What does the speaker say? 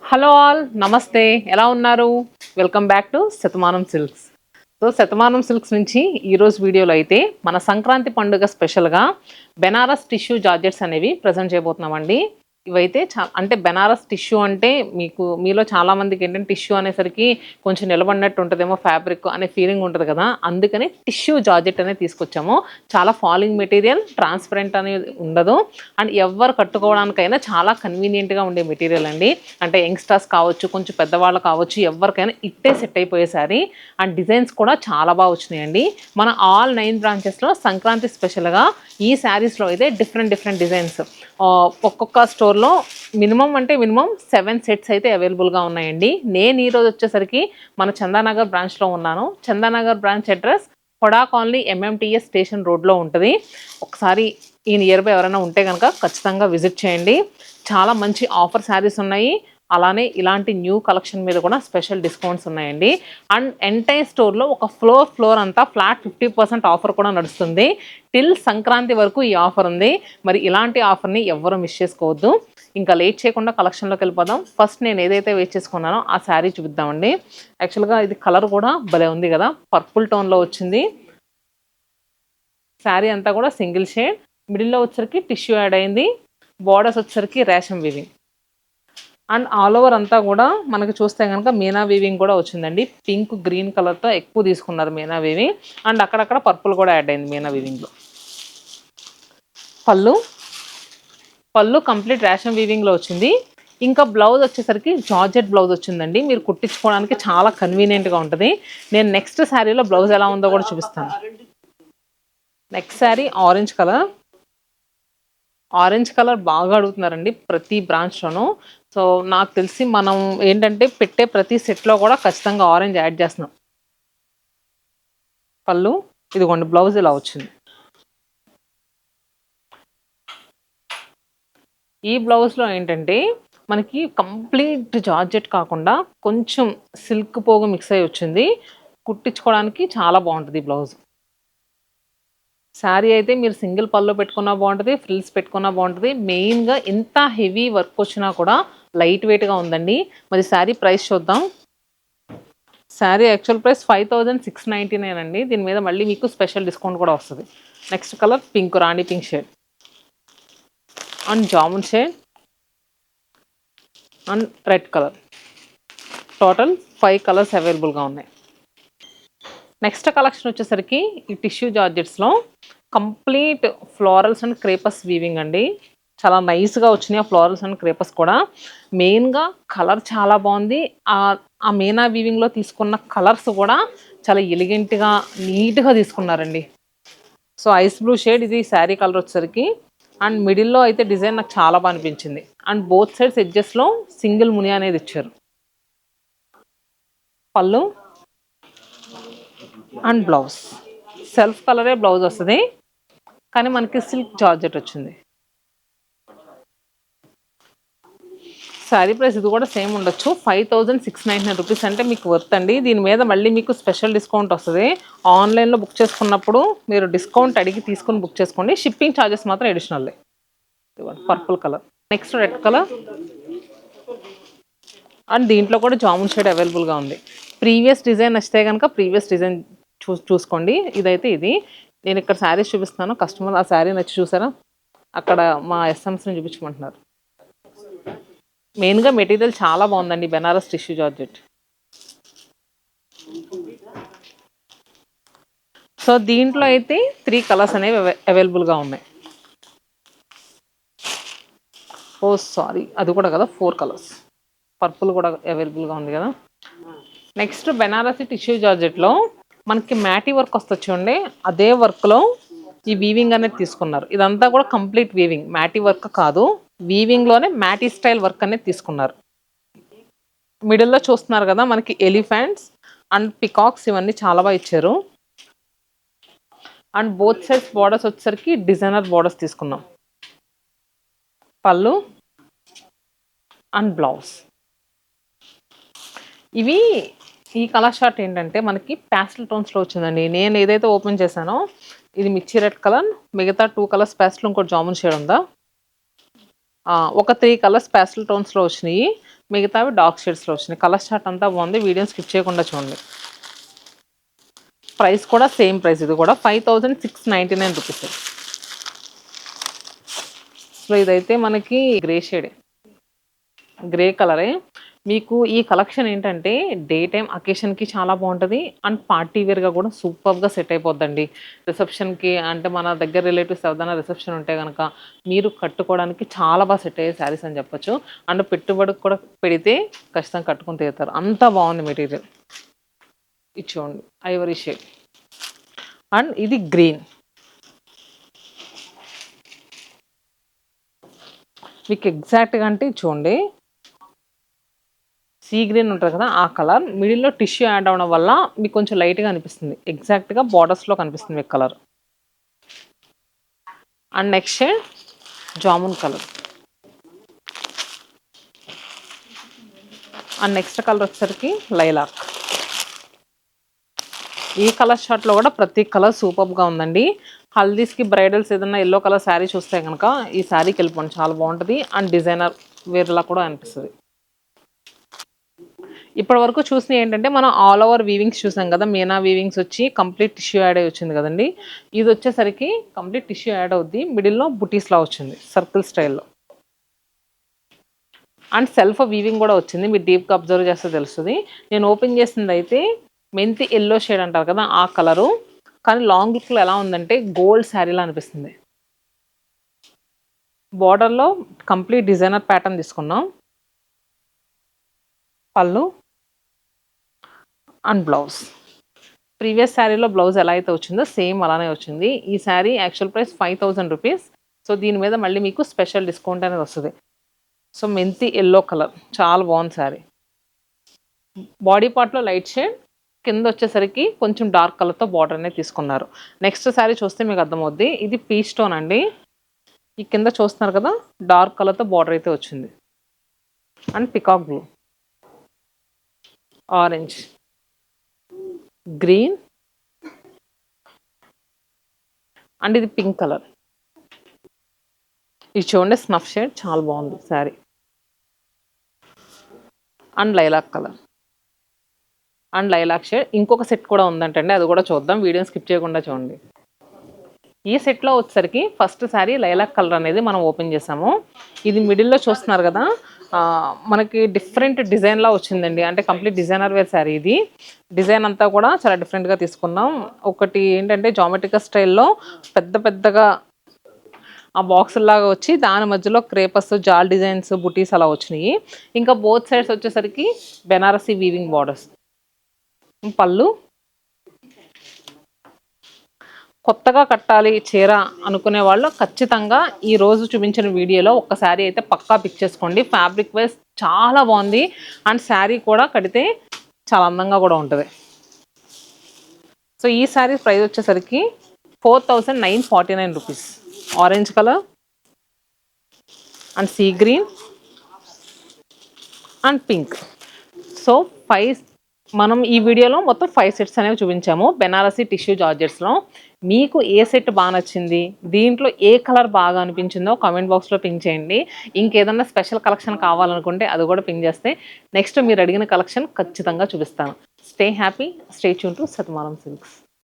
Hello all నమస్తే ఎలా ఉన్నారు welcome back to Shatamanam silks. So Shatamanam silks నుంచి ఈరోజు వీడియోలో అయితే మన సంక్రాంతి పండుగ స్పెషల్గా బెనారస్ టిష్యూ జార్జెట్స్ అనేవి ప్రజెంట్ చేయబోతున్నామండి. ఇవైతే అంటే బెనారస్ టిష్యూ అంటే మీలో చాలామందికి ఏంటంటే టిష్యూ అనేసరికి కొంచెం నిలబడినట్టు ఉంటుందేమో ఫ్యాబ్రిక్ అనే ఫీలింగ్ ఉంటుంది కదా, అందుకని టిష్యూ జార్జెట్ అనేది తీసుకొచ్చాము. చాలా ఫాలింగ్ మెటీరియల్, ట్రాన్స్పరెంట్ అనేది ఉండదు అండ్ ఎవరు కట్టుకోవడానికైనా చాలా కన్వీనియంట్గా ఉండే మెటీరియల్ అండి. అంటే యంగ్స్టర్స్ కావచ్చు, కొంచెం పెద్దవాళ్ళు కావచ్చు, ఎవరికైనా ఇట్టే సెట్ అయిపోయే శారీ. అండ్ డిజైన్స్ కూడా చాలా బాగా వచ్చినాయండి. మన ఆల్ 9 బ్రాంచెస్లో సంక్రాంతి స్పెషల్గా ఈ శారీస్లో అయితే డిఫరెంట్ డిజైన్స్ ఒక్కొక్క స్టోర్లో మినిమం 7 సెట్స్ అయితే అవైలబుల్గా ఉన్నాయండి. నేను ఈరోజు వచ్చేసరికి మన చందానగర్ బ్రాంచ్లో ఉన్నాను. చందానగర్ బ్రాంచ్ అడ్రస్ కొడా కాలనీ ఎంఎంటీఎస్ స్టేషన్ రోడ్లో ఉంటుంది. ఒకసారి ఈ నియర్ బై ఎవరైనా ఉంటే కనుక ఖచ్చితంగా విజిట్ చేయండి. చాలా మంచి ఆఫర్ శారీస్ ఉన్నాయి. అలానే ఇలాంటి న్యూ కలెక్షన్ మీద కూడా స్పెషల్ డిస్కౌంట్స్ ఉన్నాయండి. అండ్ ఎంటైర్ స్టోర్లో ఒక ఫ్లోర్ అంతా ఫ్లాట్ 50% ఆఫర్ కూడా నడుస్తుంది. టిల్ సంక్రాంతి వరకు ఈ ఆఫర్ ఉంది. మరి ఇలాంటి ఆఫర్ని ఎవ్వరూ మిస్ చేసుకోవద్దు. ఇంకా లేట్ చేయకుండా కలెక్షన్లోకి వెళ్ళిపోదాం. ఫస్ట్ నేను ఏదైతే వేస్ట్ చేసుకున్నానో ఆ శారీ చూపిద్దామండి. యాక్చువల్గా ఇది కలర్ కూడా భలే ఉంది కదా, పర్పుల్ టోన్లో వచ్చింది. శారీ అంతా కూడా సింగిల్ షేడ్, మిడిల్లో వచ్చరికి టిష్యూ యాడ్ అయింది, బార్డర్స్ వచ్చరికి రేషం వీవింగ్ అండ్ ఆల్ ఓవర్ అంతా కూడా మనకి చూస్తే కనుక మీనా వీవింగ్ కూడా వచ్చిందండి. పింక్ గ్రీన్ కలర్తో ఎక్కువ తీసుకున్నారు మీనా వీవింగ్ అండ్ అక్కడక్కడ పర్పుల్ కూడా యాడ్ అయింది మీనా వీవింగ్లో. పళ్ళు కంప్లీట్ రేషం వీవింగ్లో వచ్చింది. ఇంకా బ్లౌజ్ వచ్చేసరికి జార్జెట్ బ్లౌజ్ వచ్చిందండి. మీరు కుట్టించుకోవడానికి చాలా కన్వీనియంట్గా ఉంటుంది. నేను నెక్స్ట్ శారీలో బ్లౌజ్ ఎలా ఉందో కూడా చూపిస్తాను. నెక్స్ట్ శారీ ఆరెంజ్ కలర్ బాగా అడుగుతున్నారండి ప్రతి బ్రాంచ్లోనూ. సో నాకు తెలిసి మనం ఏంటంటే పెట్టే ప్రతి సెట్లో కూడా ఖచ్చితంగా ఆరెంజ్ యాడ్ చేస్తున్నాం. పళ్ళు ఇదిగోండి, బ్లౌజ్ ఇలా వచ్చింది. ఈ బ్లౌజ్లో ఏంటంటే మనకి కంప్లీట్ జార్జెట్ కాకుండా కొంచెం సిల్క్ పోగు మిక్స్ అయ్యి వచ్చింది. కుట్టించుకోవడానికి చాలా బాగుంటుంది ఈ బ్లౌజ్. శారీ అయితే మీరు సింగిల్ పళ్ళు పెట్టుకున్నా బాగుంటుంది, ఫ్రిల్స్ పెట్టుకున్నా బాగుంటుంది. మెయిన్గా ఎంత హెవీ వర్క్ వచ్చినా కూడా లైట్ వెయిట్గా ఉందండి. మరి శారీ ప్రైస్ చూద్దాం. శారీ యాక్చువల్ ప్రైస్ 5699 అండి. దీని మీద మళ్ళీ మీకు స్పెషల్ డిస్కౌంట్ కూడా వస్తుంది. Next colour pink, rani pink shade and jamun shade and red colour. Total 5 colours అవైలబుల్గా ఉన్నాయి. నెక్స్ట్ కలెక్షన్ వచ్చేసరికి ఈ టిష్యూ జార్జెట్స్లో complete florals and crepes weaving అండి. చాలా నైస్గా వచ్చినాయి ఆ ఫ్లోరల్స్ అండ్ క్రేపస్ కూడా. మెయిన్గా కలర్ చాలా బాగుంది. ఆ మీనా వీవింగ్లో తీసుకున్న కలర్స్ కూడా చాలా ఎలిగెంట్గా నీట్గా తీసుకున్నారండి. సో ఐస్ బ్లూ షేడ్ ఇది శారీ కలర్ వచ్చేసరికి. అండ్ మిడిల్లో అయితే డిజైన్ నాకు చాలా బాగా అనిపించింది. అండ్ బోత్ సైడ్స్ ఎడ్జెస్లో సింగిల్ ముని అనేది ఇచ్చారు. పళ్ళు అండ్ బ్లౌజ్ సెల్ఫ్ కలరే బ్లౌజ్ వస్తుంది, కానీ మనకి సిల్క్ జార్జెట్ వచ్చింది. శారీ ప్రైస్ ఇది కూడా సేమ్ ఉండొచ్చు, 5699 రూపీస్ అంటే మీకు వర్త్ అండి. దీని మీద మళ్ళీ మీకు స్పెషల్ డిస్కౌంట్ వస్తుంది. ఆన్లైన్లో బుక్ చేసుకున్నప్పుడు మీరు డిస్కౌంట్ అడిగి తీసుకుని బుక్ చేసుకోండి. షిప్పింగ్ ఛార్జెస్ మాత్రం additional. Purple colour, next red colour and దీంట్లో కూడా జామున్ షేడ్ అవైలబుల్గా ఉంది. ప్రీవియస్ డిజైన్ నచ్చితే కనుక ప్రీవియస్ డిజైన్ చూసుకోండి. ఇదైతే ఇది నేను ఇక్కడ శారీస్ చూపిస్తున్నాను. కస్టమర్ ఆ శారీ నచ్చి చూసారా, అక్కడ మా ఎస్ఎంస్ని చూపించమంటున్నారు. మెయిన్గా మెటీరియల్ చాలా బాగుందండి, బెనారస్ టిష్యూ జార్జెట్. సో దీంట్లో అయితే 3 కలర్స్ అనేవి అవైలబుల్గా ఉన్నాయి. అది కూడా కదా 4 కలర్స్. పర్పుల్ కూడా అవైలబుల్గా ఉంది కదా. నెక్స్ట్ బెనారసి టిష్యూ జార్జెట్లో మనకి మ్యాటీ వర్క్ వస్తుంది చూడండి, అదే వర్క్లో ఈ వీవింగ్ అనేది తీసుకున్నారు. ఇదంతా కూడా కంప్లీట్ వీవింగ్, మ్యాటీ వర్క్ కాదు, వీవింగ్లోనే మ్యాటీ స్టైల్ వర్క్ అనేది తీసుకున్నారు. మిడిల్లో చూస్తున్నారు కదా మనకి ఎలిఫెంట్స్ అండ్ పికాక్స్ ఇవన్నీ చాలా బాగా ఇచ్చారు. అండ్ బోత్ సైడ్స్ బార్డర్స్ వచ్చేసరికి డిజైనర్ బార్డర్స్ తీసుకున్నాం. పళ్ళు అండ్ బ్లౌజ్. ఈ కలర్ షార్ట్ ఏంటంటే మనకి ప్యాస్టల్ టోన్స్లో వచ్చిందండి. నేను ఏదైతే ఓపెన్ చేశానో ఇది మిర్చి రెడ్ కలర్, మిగతా 2 కలర్స్ ప్యాస్టల్, ఇంకోటి జామున్ షేడ్ ఉందా, ఒక 3 కలర్స్ ప్యాస్టల్ టోన్స్లో వచ్చినాయి. మిగతావి డార్క్ షేడ్స్లో వచ్చినాయి. కలర్ చార్ట్ అంతా బాగుంది, వీడియోని స్కిప్ చేయకుండా చూడండి. ప్రైస్ కూడా సేమ్ ప్రైస్, ఇది కూడా 5699 రూపీస్. సో ఇదైతే మనకి గ్రే షేడ్, గ్రే కలరే. మీకు ఈ కలెక్షన్ ఏంటంటే డే టైం అకేషన్కి చాలా బాగుంటుంది అండ్ పార్టీ వేర్గా కూడా సూపర్గా సెట్ అయిపోద్దండి. రిసెప్షన్కి అంటే మన దగ్గర రిలేటివ్స్ ఎవరైనా రిసెప్షన్ ఉంటే కనుక మీరు కట్టుకోవడానికి చాలా బాగా సెట్ అయ్యే శారీస్ అని చెప్పొచ్చు. అండ్ పెట్టుబడికి కూడా పెడితే ఖచ్చితంగా కట్టుకుని తీరుతారు, అంత బాగుంది మెటీరియల్. ఇది చూడండి ఐవరీ షేడ్ అండ్ ఇది గ్రీన్. మీకు ఎగ్జాక్ట్గా అంటే చూడండి సీ గ్రీన్ ఉంటుంది కదా ఆ కలర్, మిడిల్లో టిష్యూ యాడ్ అవ్వడం వల్ల మీకు కొంచెం లైట్గా అనిపిస్తుంది, ఎగ్జాక్ట్గా బార్డర్స్లో కనిపిస్తుంది మీకు colour. And next shade jamun colour. And next colour వచ్చేసరికి లైలాక్. ఈ కలర్ షార్ట్లో కూడా ప్రతి కలర్ సూపర్గా ఉందండి. హల్దీస్కి బ్రైడల్స్ ఏదైనా ఎల్లో కలర్ శారీ చూస్తే కనుక ఈ శారీకి వెళ్ళిపోండి, చాలా బాగుంటుంది అండ్ డిజైనర్ వేర్లా కూడా అనిపిస్తుంది. ఇప్పటి వరకు చూసినవి ఏంటంటే మనం ఆల్ ఓవర్ వీవింగ్స్ చూసాం కదా, మీనా వీవింగ్స్ వచ్చి కంప్లీట్ టిష్యూ యాడ్ అయ్యి వచ్చింది కదండి. ఇది వచ్చేసరికి కంప్లీట్ టిష్యూ యాడ్ అవుద్ది, మిడిల్లో బుటీస్లా వచ్చింది సర్కిల్ స్టైల్లో. అండ్ సెల్ఫ్ వీవింగ్ కూడా వచ్చింది, మీరు డీప్గా అబ్జర్వ్ చేస్తే తెలుస్తుంది. నేను ఓపెన్ చేసింది అయితే మెంతి ఎల్లో షేడ్ అంటారు కదా ఆ కలరు, కానీ లాంగ్ లుక్లో ఎలా ఉందంటే గోల్డ్ శారీలా అనిపిస్తుంది. బార్డర్లో కంప్లీట్ డిజైనర్ ప్యాటర్న్ తీసుకున్నాం. పళ్ళు అండ్ బ్లౌజ్, ప్రీవియస్ శారీలో బ్లౌజ్ ఎలా అయితే వచ్చిందో సేమ్ అలానే వచ్చింది. ఈ sari actual price 5000 rupees. So దీని మీద మళ్ళీ మీకు స్పెషల్ డిస్కౌంట్ అనేది వస్తుంది. సో మెంతి ఎల్లో కలర్ చాలా బాగుంది శారీ. బాడీ పార్ట్లో లైట్ షేడ్, కింద వచ్చేసరికి కొంచెం డార్క్ కలర్తో బార్డర్ అనేది తీసుకున్నారు. నెక్స్ట్ శారీ చూస్తే మీకు అర్థమవుద్ది, ఇది పీచ్ స్టోన్ అండి. ఈ కింద చూస్తున్నారు కదా డార్క్ కలర్తో బార్డర్ అయితే వచ్చింది. And peacock blue, orange, green and ఇది పింక్ కలర్. ఇది చూడండి స్నఫ్ షేడ్, చాలా బాగుంది sari. And lilac colour and lilac shade. ఇంకొక సెట్ కూడా ఉందంటండి, అది కూడా చూద్దాం, వీడియోని స్కిప్ చేయకుండా చూడండి. ఈ సెట్లో వచ్చేసరికి ఫస్ట్ శారీ లైలాక్ కలర్ అనేది మనం ఓపెన్ చేసాము. ఇది మిడిల్లో చూస్తున్నారు కదా మనకి డిఫరెంట్ డిజైన్లా వచ్చిందండి, అంటే కంప్లీట్ డిజైనర్ వేర్ శారీ. ఇది డిజైన్ అంతా కూడా చాలా డిఫరెంట్గా తీసుకున్నాం. ఒకటి ఏంటంటే జామెట్రికల్ స్టైల్లో పెద్ద పెద్దగా ఆ బాక్సుల్లాగా వచ్చి దాని మధ్యలో క్రేపస్ జాల్ డిజైన్స్ బుటీస్ అలా వచ్చినాయి. ఇంకా బోత్ సైడ్స్ వచ్చేసరికి బెనారసీ వీవింగ్ బార్డర్స్. పళ్ళు, కొత్తగా కట్టాలి చీర అనుకునే వాళ్ళు ఖచ్చితంగా ఈ రోజు చూపించిన వీడియోలో ఒక్క శారీ అయితే పక్కా పిక్ చేసుకోండి. ఫ్యాబ్రిక్ వైజ్ చాలా బాగుంది అండ్ శారీ కూడా కడితే చాలా అందంగా కూడా ఉంటుంది. సో ఈ శారీ ప్రైస్ వచ్చేసరికి 4949 rupees. Orange colour and sea green and pink. So మనం ఈ వీడియోలో మొత్తం 5 సెట్స్ అనేవి చూపించాము బెనారసీ టిష్యూ జార్జెట్స్లో. మీకు ఏ సెట్ బాగా నచ్చింది, దీంట్లో ఏ కలర్ బాగా అనిపించిందో కామెంట్ బాక్స్లో పింక్ చేయండి. ఇంకేదన్నా స్పెషల్ కలెక్షన్ కావాలనుకుంటే అది కూడా పింక్ చేస్తే నెక్స్ట్ మీరు అడిగిన కలెక్షన్ ఖచ్చితంగా చూపిస్తాను. Stay happy, stay tune to Shatamanam silks.